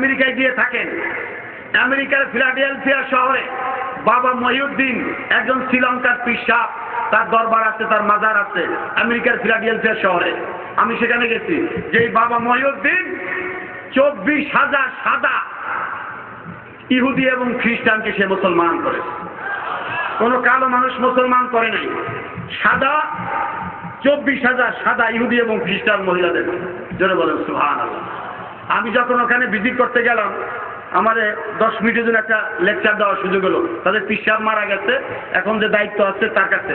আমেরিকায় গিয়ে থাকেন, আমেরিকার ফিলাডেলফিয়া শহরে বাবা মহিউদ্দিন একজন শ্রীলঙ্কার পীর, তার দরবার আছে, তার মাজার আছে আমেরিকার ফিলাডেলফিয়া শহরে। আমি সেখানে গেছি। যে বাবা মহিউদ্দিন 24,000 সাদা ইহুদি এবং খ্রিস্টানকে সে মুসলমান করেছে। কোন কালো মানুষ মুসলমান করে নাই। সাদা 24,000 সাদা ইহুদি এবং খ্রিস্টান মহিলাদের। জোরে বলেন সুবহানাল্লাহ। আমি যখন ওখানে ভিজিট করতে গেলাম, আমাদের 10 মিনিটের জন্য একটা লেকচার দেওয়ার সুযোগ হলো। তাদের পিসাব মারা গেছে, এখন যে দায়িত্ব আছে তার কাছে।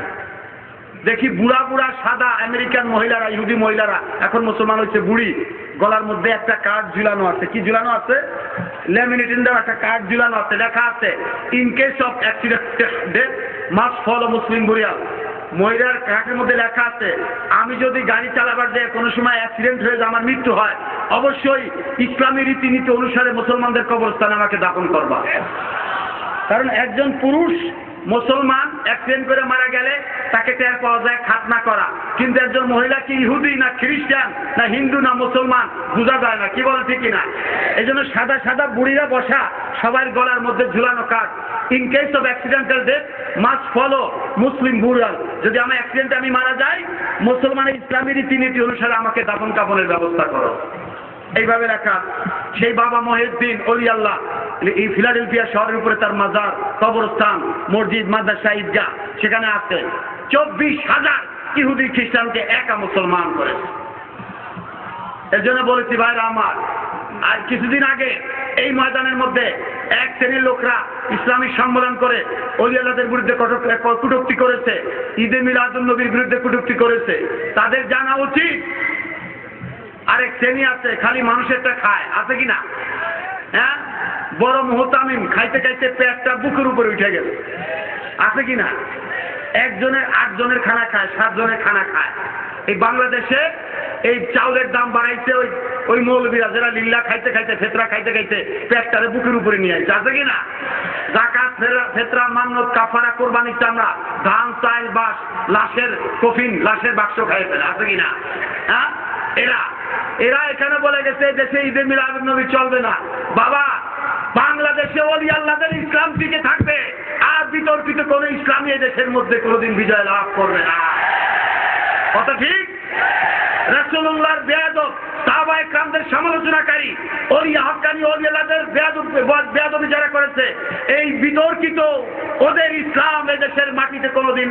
দেখি বুড়া বুড়া সাদা আমেরিকান মহিলারা, ইহুদি মহিলারা এখন মুসলমান হচ্ছে। বুড়ি গলার মধ্যে একটা কার্ড ঝুলানো আছে। কি ঝুলানো আছে? ল্যামিনেটিং দেওয়া একটা কার্ড ঝুলানো আছে, লেখা আছে in case of accident must follow Muslim burial. মহিলার কার্ডের মধ্যে লেখা আছে, আমি যদি গাড়ি চালাবার দিয়ে কোনো সময় অ্যাক্সিডেন্ট হয়ে যায়, আমার মৃত্যু হয়, অবশ্যই ইসলামী রীতিনীতি অনুসারে মুসলমানদের কবরস্থানে আমাকে দাফন করবা। কারণ একজন পুরুষ মুসলমান অ্যাক্সিডেন্ট করে মারা গেলে তাকে টের পাওয়া যায় খাতনা করা, কিন্তু একজন মহিলা কি ইহুদি না খ্রিস্টান না হিন্দু না মুসলমান বোঝা যায় না। কি বলে ঠিক না? এই জন্য সাদা সাদা বুড়িরা বসা, সবার গলার মধ্যে ঝুলানো card, in case of accidental death must follow Muslim burial. যদি আমার অ্যাক্সিডেন্টে আমি মারা যাই, মুসলমানের ইসলামী রীতিনীতি অনুসারে আমাকে দাফন কাফনের ব্যবস্থা করো। এইভাবে লেখা। সেই বাবা মহিউদ্দিন ওলি আল্লাহ এই ফিলাডেলফিয়া শহরের উপরে তার মাজার, কবরস্থান, মসজিদ, মাদ্রাসা, ঈদগাহ সেখানে আছে। 24,000 ইহুদি খ্রিস্টানকে একা মুসলমান করেছে। এর জন্য বলেছি ভাইরা আমার, আর কিছুদিন আগে এই ময়দানের মধ্যে এক শ্রেণীর লোকরা ইসলামিক সম্মেলন করে ওলি আল্লাহদের বিরুদ্ধে কটূক্তি করেছে, ঈদে মিলাদুন নবীর বিরুদ্ধে কটূক্তি করেছে। তাদের জানা উচিত আরেক শ্রেণী আছে খালি মানুষেরটা খায়, আছে কিনা? হ্যাঁ, বড় মুহতামিম খাইতে খাইতে পেটটা বুকের উপরে উঠে গেল, আছে কিনা? একজনের 8 জনের খানা খায়, 7 জনের খানা খায়। এই বাংলাদেশে এই চাউলের দাম বাড়াইছে ওই মৌলবীরা, যারা লিল্লা খাইতে খাইতে ফেতরা খাইতে খাইতে পেটটারে বুকের উপরে নিয়ে আসছে, আছে কিনা? যাকাত ফেতরা মান্নত কাফারা কোরবানির চামড়া ধান চাল বাস লাশের কফিন লাশের বাক্স খাইয়ে ফেলে, আছে কিনা? হ্যাঁ, এরা এখানে বলে গেছে দেশে ঈদে মিলাদুন নবী চলবে না। বাবা, বাংলাদেশে ওলি আল্লাহদের ইসলাম টিকে থাকবে, আর বিতর্কিত কোন ইসলামী দেশের মধ্যে কোনোদিন বিজয় লাভ করবে না। কথা ঠিক? রাসূলুল্লাহর বেয়াদব সাহাবায়ে কেরামদের সমালোচনাকারী ওলি হক্কানি ওলি আল্লাহদের বেয়াদবি যারা করেছে, এই বিতর্কিত ওদের ইসলাম এদেশের মাটিতে কোনোদিন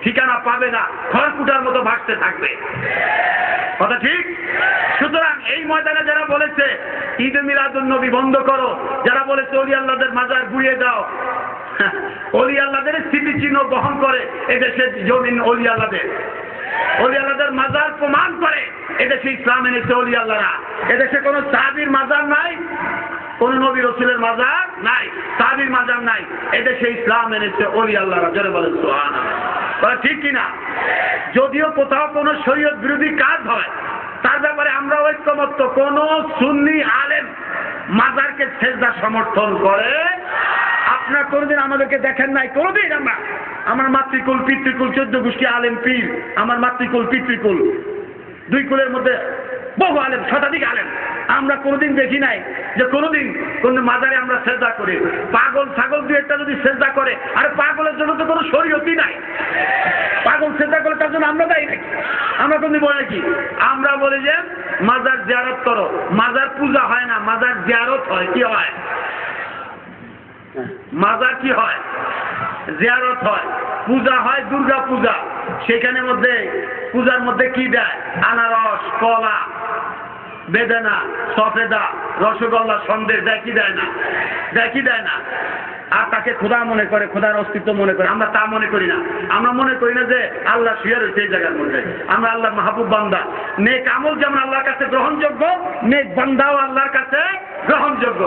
ঠিকানা পাবে না, খড়কুটার মতো ভাসতে থাকবে। কথা ঠিক? সুতরাং এই ময়দানে যারা বলেছে ঈদে মিলাদুন নবী বন্ধ করো, যারা বলেছে ওলি আল্লাহদের মাজার গুড়িয়ে দাও, ওলি আল্লাহদের স্মৃতিচিহ্ন বহন করে এদেশের জমিন, ওলি আল্লাহদের মাজার প্রমাণ করে এদেশে ইসলাম এনেছে ওলি আল্লাহরা। এদেশে কোনো সাহাবীর মাজার নাই, কোন নবী রাসূলের মাজার নাই, সাহাবীর মাজার নাই, এদেশে ইসলাম এনেছে ওলি আল্লাহরা। জোরে বলেন সুবহানাল্লাহ। ঠিক কিনা? যদিও কোথাও কোনো শরীয়ত বিরোধী কাজ হয়, তার ব্যাপারে আমরা ঐক্যমত্য। কোন সুন্নি আলেম মাজারকে সেজদা সমর্থন করে? আপনারা কোনদিন আমাদেরকে দেখেন নাই? কোনদিন আমার মাতৃকুল পিতৃকুল 14 গোষ্ঠী আলেম পীর, আমার মাতৃকুল পিতৃকুল 2 কুলের মধ্যে বহু আলেম, শতাধিক আলেম, আমরা কোনদিন দেখি নাই যে কোনদিন কোন মাজারে আমরা সেজদা করি। পাগল ছাগল 2-1টা যদি সেজদা করে, আর পাগলের জন্য তো কোনো শরীয়তই নাই। পাগল সেজদা করে তার জন্য আমরা দায়ী নাকি? আমরা কোনদিন বলি নাকি? আমরা বলি যে মাজার জিয়ারত করো। মাজার পূজা হয় না, মাজার জিয়ারত হয়। কি হয়? মাজার কি হয়? জিয়ারত হয়, পূজা হয়, দুর্গা পূজা। সেখানে মধ্যে পূজার মধ্যে কি দেয়? আনারস, কলা, বেদানা, সফেদা, রসগোল্লা, সন্দেশ দেয় কি দেয় না? দেয় কি দেয় না? আর তাকে খোদা মনে করে, খোদার অস্তিত্ব মনে করে। আমরা তা মনে করি না। আমরা মনে করি না যে আল্লাহ শুয়ে রয়েছে এই জায়গার মধ্যে। আমরা আল্লাহর মাহবুব বান্দা। নেক আমল যেমন আল্লাহর কাছে গ্রহণযোগ্য, নেক বান্দাও আল্লাহর কাছে গ্রহণযোগ্য।